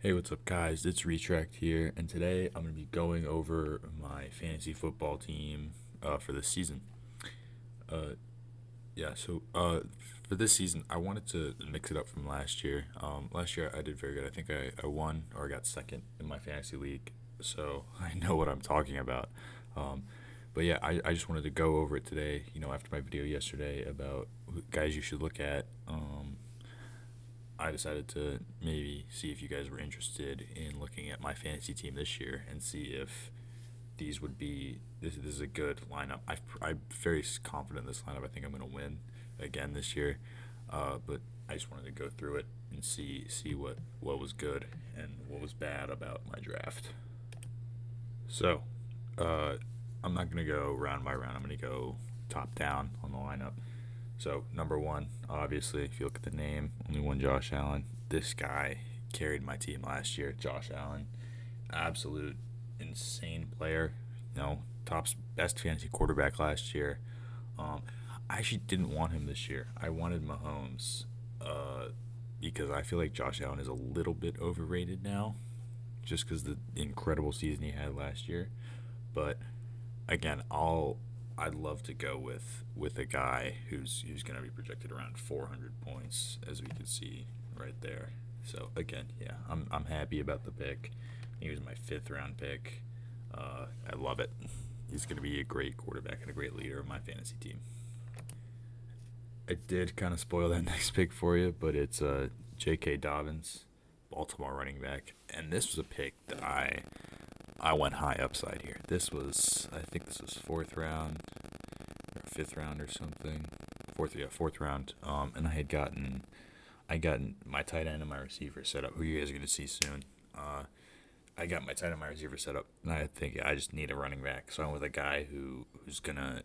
Hey, what's up, guys? It's Retract here, and today I'm going to be going over my fantasy football team for this season. Uh, for this season, I wanted to mix it up from last year. Last year I did very good. I think I won or I got second in my fantasy league, so I know what I'm talking about. Um, but yeah, I just wanted to go over it today, after my video yesterday about guys you should look at. I decided to maybe see if you guys were interested in looking at my fantasy team this year and see if these would be this is a good lineup. I'm very confident in this lineup. I think I'm going to win again this year, but I just wanted to go through it and see what was good and what was bad about my draft. So, uh, I'm not going to go round by round. I'm going to go top down on the lineup. So, number one, obviously, if you look at the name, only one Josh Allen. This guy carried my team last year. Josh Allen, absolute insane player. Top best fantasy quarterback last year. Um, I actually didn't want him this year. I wanted Mahomes because I feel like Josh Allen is a little bit overrated now, just because the incredible season he had last year. But again, I'd love to go with a guy who's going to be projected around 400 points, as we can see right there. So again, yeah, I'm happy about the pick. He was my fifth round pick. I love it. He's going to be a great quarterback and a great leader of my fantasy team. I did kind of spoil that next pick for you, but it's J.K. Dobbins, Baltimore running back, and this was a pick that I went high upside here. I think this was fourth round or fifth round or something. Fourth round. And I gotten my tight end and my receiver set up. Who you guys are gonna see soon. I got my tight end and my receiver set up, and I think I just need a running back. So I'm with a guy who's gonna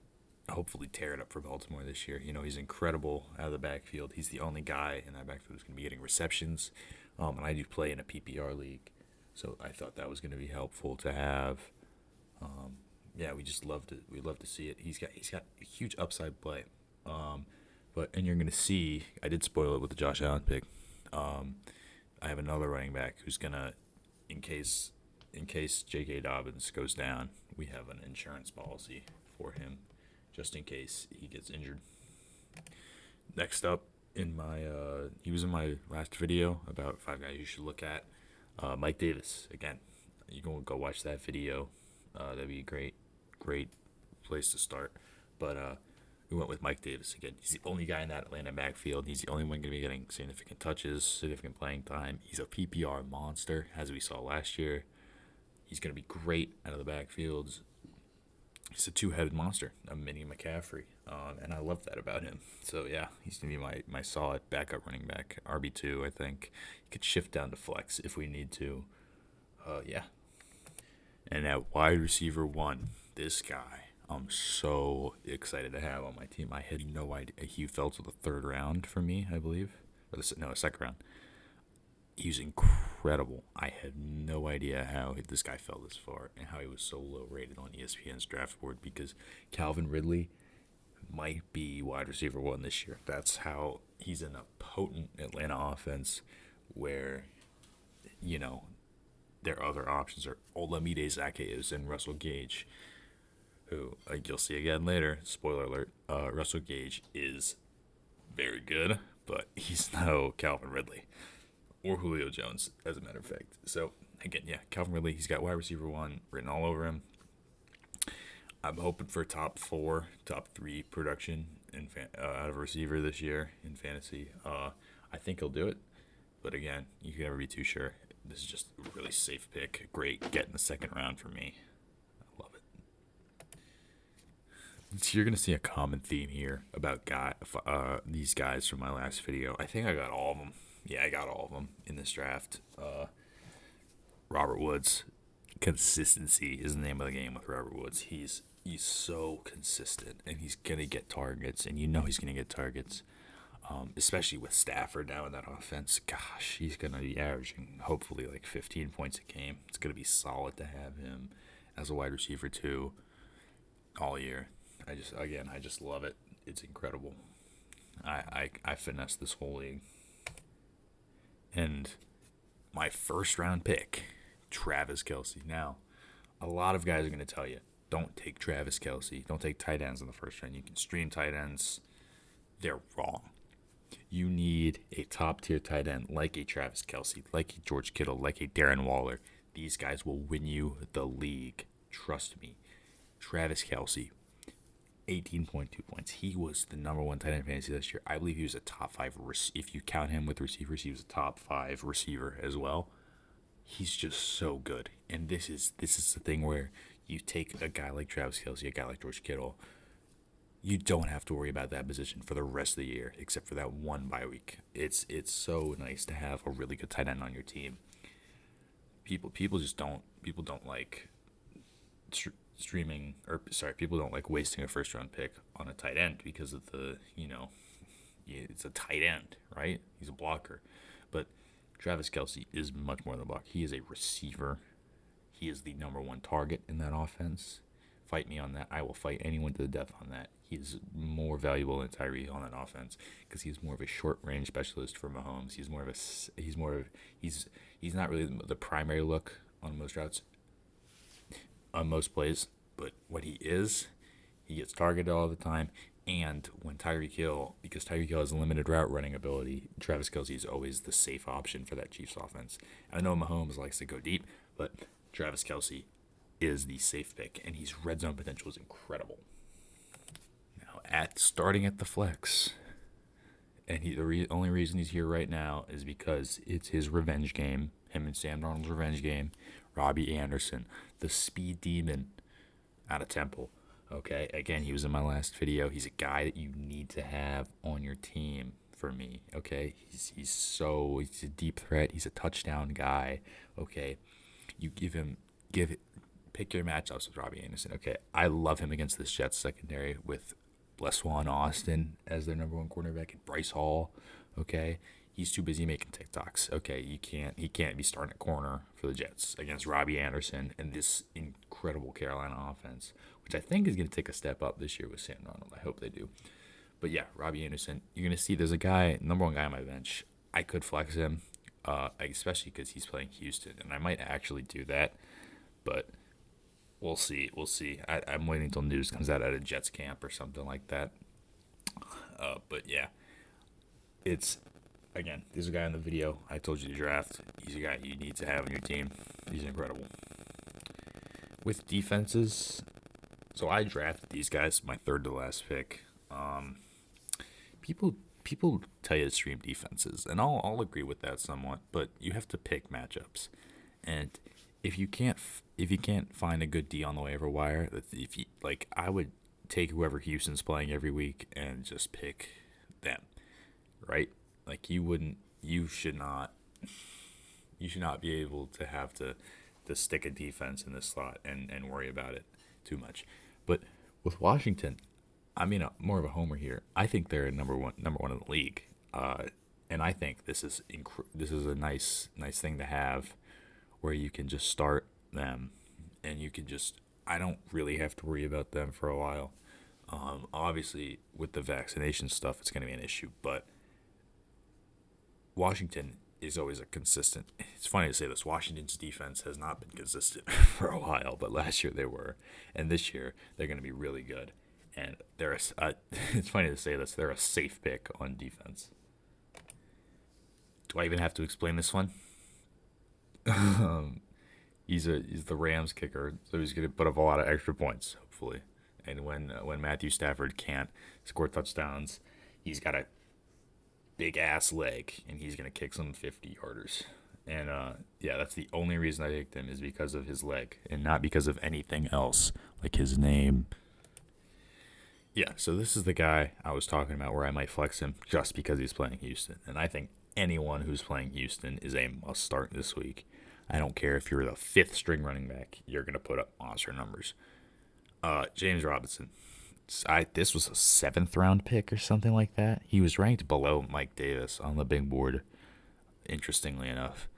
hopefully tear it up for Baltimore this year. He's incredible out of the backfield. He's the only guy in that backfield who's gonna be getting receptions. And I do play in a PPR league, so I thought that was going to be helpful to have. Yeah, we love to see it. He's got a huge upside play. And you're going to see I did spoil it with the Josh Allen pick. Um, I have another running back who's gonna in case J.K. Dobbins goes down, we have an insurance policy for him just in case he gets injured. Next up, he was in my last video about five guys you should look at. Mike Davis again. You can go watch that video. That'd be a great place to start. But we went with Mike Davis again. He's the only guy in that Atlanta backfield. He's the only one going to be getting significant touches, significant playing time. He's a PPR monster, as we saw last year. He's going to be great out of the backfields. He's a two-headed monster, a mini McCaffrey, and I love that about him. So yeah, he's gonna be my solid backup running back, RB2. I think he could shift down to flex if we need to. Yeah, and at wide receiver one, this guy I'm so excited to have on my team. I had no idea he fell to the third round for me, I believe, or no, second round. He was incredible. I had no idea how this guy fell this far and how he was so low rated on ESPN's draft board because Calvin Ridley might be wide receiver one this year. That's how he's in a potent Atlanta offense where, you know, their other options are Olamide Zaccheaus and Russell Gage, who, like you'll see again later, spoiler alert, Russell Gage is very good, but he's no Calvin Ridley or Julio Jones, as a matter of fact. So again, yeah, Calvin Ridley, he's got wide receiver one written all over him. I'm hoping for top four, top three production out of a receiver this year in fantasy. I think he'll do it, but again, you can never be too sure. This is just a really safe pick. Great get in the second round for me. I love it. So you're gonna see a common theme here about these guys from my last video. I think I got all of them. Yeah, I got all of them in this draft. Robert Woods, consistency is the name of the game with Robert Woods. He's so consistent, and he's gonna get targets, and you know he's gonna get targets. Especially with Stafford now in that offense. Gosh, he's gonna be averaging hopefully like 15 points a game. It's gonna be solid to have him as a wide receiver too all year. I just love it. It's incredible. I finesse this whole league. And my first round pick, Travis Kelce. Now, a lot of guys are going to tell you, don't take Travis Kelce. Don't take tight ends in the first round. You can stream tight ends. They're wrong. You need a top tier tight end like a Travis Kelce, like a George Kittle, like a Darren Waller. These guys will win you the league. Trust me. Travis Kelce, 18.2 points. He was the number one tight end fantasy this year. I believe he was a top five. If you count him with receivers, he was a top five receiver as well. He's just so good. And this is the thing where you take a guy like Travis Kelce, a guy like George Kittle, you don't have to worry about that position for the rest of the year, except for that one bye week. It's so nice to have a really good tight end on your team. People just don't like streaming, or sorry, people don't like wasting a first round pick on a tight end because of it's a tight end, right? He's a blocker, but Travis Kelce is much more than a blocker. He is a receiver. He is the number one target in that offense. Fight me on that. I will fight anyone to the death on that. He is more valuable than Tyree on that offense because he's more of a short range specialist for Mahomes. He's not really the primary look on most routes, on most plays, but what he is, he gets targeted all the time. And when because Tyreek Hill has a limited route running ability, Travis Kelce is always the safe option for that Chiefs offense. I know Mahomes likes to go deep, but Travis Kelce is the safe pick, and his red zone potential is incredible. Now, starting at the flex, and the only reason he's here right now is because it's his revenge game, him and Sam Darnold's revenge game. Robbie Anderson, the speed demon out of Temple. Okay, again, he was in my last video. He's a guy that you need to have on your team for me. Okay, he's a deep threat. He's a touchdown guy. Okay, you pick your matchups with Robbie Anderson. Okay, I love him against this Jets secondary with Blessuan and Austin as their number one cornerback and Bryce Hall. Okay, he's too busy making TikToks. Okay, he can't be starting at corner for the Jets against Robbie Anderson and this incredible Carolina offense, which I think is going to take a step up this year with Sam Darnold. I hope they do. But yeah, Robbie Anderson, you're going to see there's a guy, number one guy on my bench. I could flex him, especially because he's playing Houston, and I might actually do that, but we'll see. I'm waiting until news comes out at a Jets camp or something like that. But yeah, again, there's a guy in the video I told you to draft. He's a guy you need to have on your team. He's incredible. With defenses, so I drafted these guys, my third to last pick. People tell you to stream defenses, and I'll agree with that somewhat, but you have to pick matchups. And if you can't find a good D on the waiver wire, I would take whoever Houston's playing every week and just pick them, right? Like you should not be able to have to stick a defense in this slot and worry about it too much. But with Washington, I mean, more of a homer here. I think they're number one in the league, and I think this is a nice thing to have, where you can just start them, and I don't really have to worry about them for a while. Obviously, with the vaccination stuff, it's going to be an issue, but Washington is always a consistent. It's funny to say this. Washington's defense has not been consistent for a while, but last year they were, and this year they're going to be really good. And it's funny to say this. They're a safe pick on defense. Do I even have to explain this one? He's the Rams kicker, so he's going to put up a lot of extra points, hopefully. And when Matthew Stafford can't score touchdowns, he's got a big ass leg, and he's gonna kick some 50-yarders. And yeah, that's the only reason I picked him, is because of his leg, and not because of anything else, like his name. Yeah, so this is the guy I was talking about, where I might flex him just because he's playing Houston. And I think anyone who's playing Houston is a must start this week. I don't care if you're the fifth string running back, you're gonna put up monster numbers. James Robinson. This was a 7th round pick or something like that. He was ranked below Mike Davis on the big board, interestingly enough.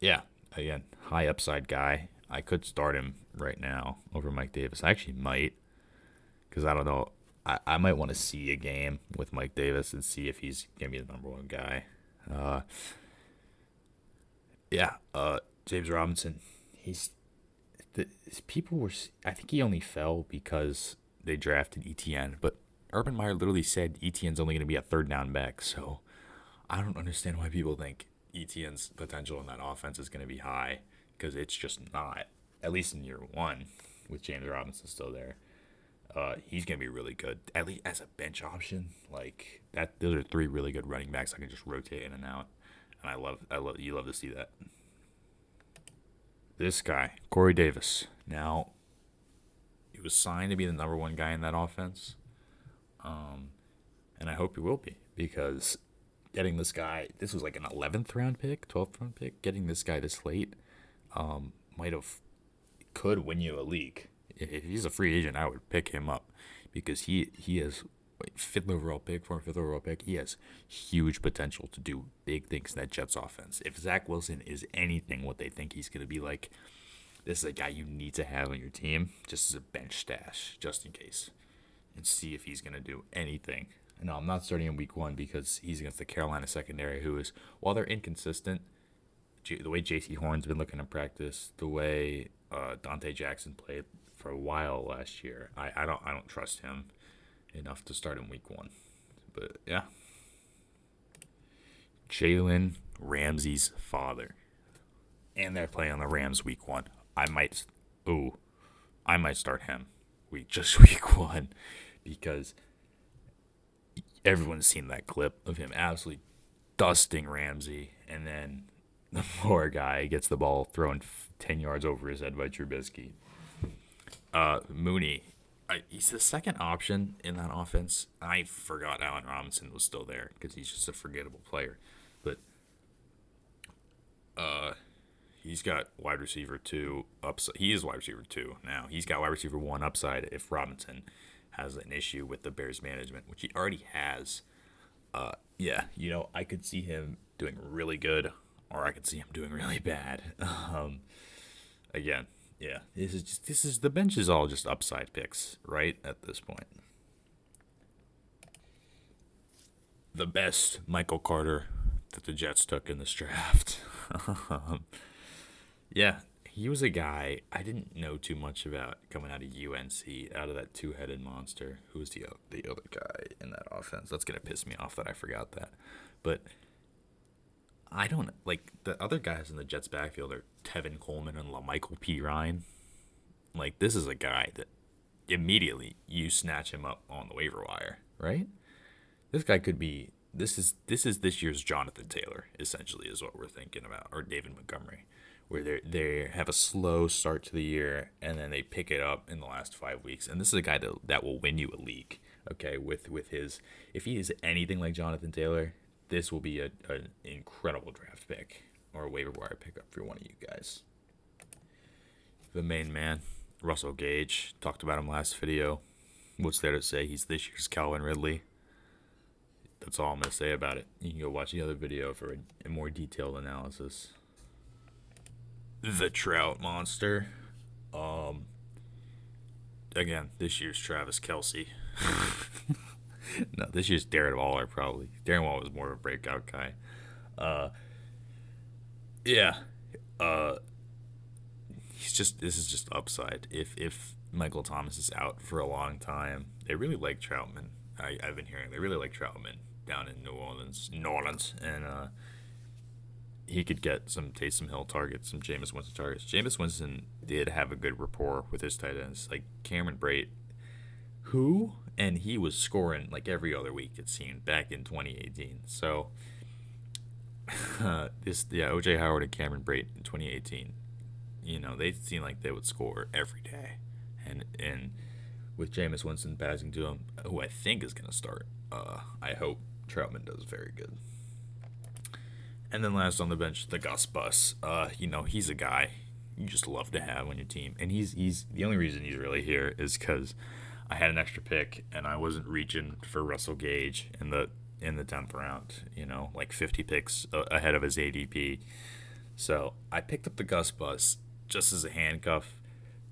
Yeah, again, high upside guy. I could start him right now over Mike Davis. I actually might, because I don't know. I might want to see a game with Mike Davis and see if he's going to be the number one guy. Yeah, James Robinson. He's the people were. I think he only fell because they drafted ETN, but Urban Meyer literally said ETN's only going to be a third down back. So I don't understand why people think ETN's potential in that offense is going to be high because it's just not. At least in year one, with James Robinson still there, he's going to be really good. At least as a bench option, like that. Those are three really good running backs I can just rotate in and out, and you love to see that. This guy, Corey Davis. Now, he was signed to be the number one guy in that offense, and I hope he will be because getting this guy, this was like an 11th round pick, 12th round pick. Getting this guy this late might have could win you a league. If he's a free agent, I would pick him up because he has fifth overall pick, former fifth overall pick. He has huge potential to do big things in that Jets offense. If Zach Wilson is anything what they think he's going to be like, this is a guy you need to have on your team just as a bench stash, just in case, and see if he's going to do anything. No, I'm not starting in week one because he's against the Carolina secondary, who is, while they're inconsistent, the way J.C. Horn's been looking in practice, the way Dante Jackson played for a while last year, I don't trust him enough to start in week one. But yeah, Jalen Ramsey's father, and they're playing the Rams week one. I might, ooh, I might start him week one because everyone's seen that clip of him absolutely dusting Ramsey, and then the poor guy gets the ball thrown 10 yards over his head by Trubisky. Mooney, he's the second option in that offense. I forgot Allen Robinson was still there because he's just a forgettable player. But he's got wide receiver 2 upside. He is wide receiver 2 now. He's got wide receiver 1 upside if Robinson has an issue with the Bears management, which he already has. Yeah, I could see him doing really good, or I could see him doing really bad. Again, yeah, this is the bench is all just upside picks, right? At this point, the best Michael Carter that the Jets took in this draft. Yeah, he was a guy I didn't know too much about coming out of UNC, out of that two-headed monster. Who was the other guy in that offense? That's gonna piss me off that I forgot that. But I don't like the other guys in the Jets backfield are Tevin Coleman and LaMichael P. Ryan. Like this is a guy that immediately you snatch him up on the waiver wire, right? This guy could be this year's Jonathan Taylor, essentially, is what we're thinking about, or David Montgomery, where they have a slow start to the year and then they pick it up in the last 5 weeks. And this is a guy that will win you a league. Okay, with his, if he is anything like Jonathan Taylor, this will be an incredible draft pick or a waiver wire pickup for one of you guys. The main man, Russell Gage, talked about him last video. What's there to say? He's this year's Calvin Ridley. That's all I'm going to say about it. You can go watch the other video for a more detailed analysis. The Trout Monster. Again, this year's Travis Kelce. No, this year's Darren Waller, probably. Darren Waller was more of a breakout guy. Yeah. This is just upside. If Michael Thomas is out for a long time, they really like Troutman. I've been hearing they really like Troutman down in New Orleans, and he could get some Taysom Hill targets, some Jameis Winston targets. Jameis Winston did have a good rapport with his tight ends, like Cameron Brate, and he was scoring like every other week, it seemed, back in 2018. So, OJ Howard and Cameron Brate in 2018, they seemed like they would score every day, and with Jameis Winston passing to him, who I think is going to start, I hope Troutman does very good. And then last on the bench, the Gus Bus. He's a guy you just love to have on your team. And he's the only reason he's really here is because I had an extra pick and I wasn't reaching for Russell Gage in the 10th round. Like 50 picks ahead of his ADP. So I picked up the Gus Bus just as a handcuff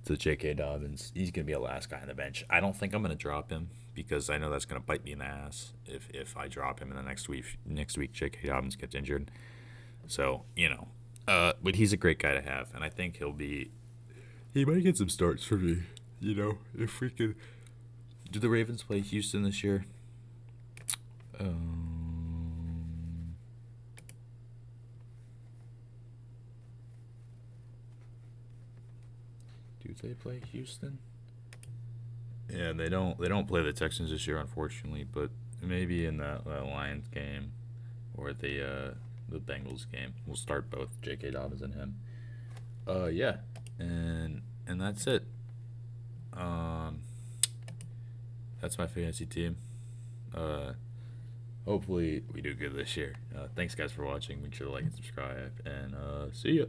to J.K. Dobbins. He's going to be a last guy on the bench. I don't think I'm going to drop him because I know that's going to bite me in the ass if I drop him in the next week J.K. Dobbins gets injured. So, But he's a great guy to have, and I think he might get some starts for me. If we could. Do the Ravens play Houston this year? Um, do they play Houston? Yeah, they don't. They don't play the Texans this year, unfortunately. But maybe in that Lions game or the Bengals game, we'll start both J.K. Dobbins and him. Yeah, and that's it. Um, that's my fantasy team. Uh, Hopefully we do good this year. Thanks guys for watching. Make sure to like and subscribe, and see ya.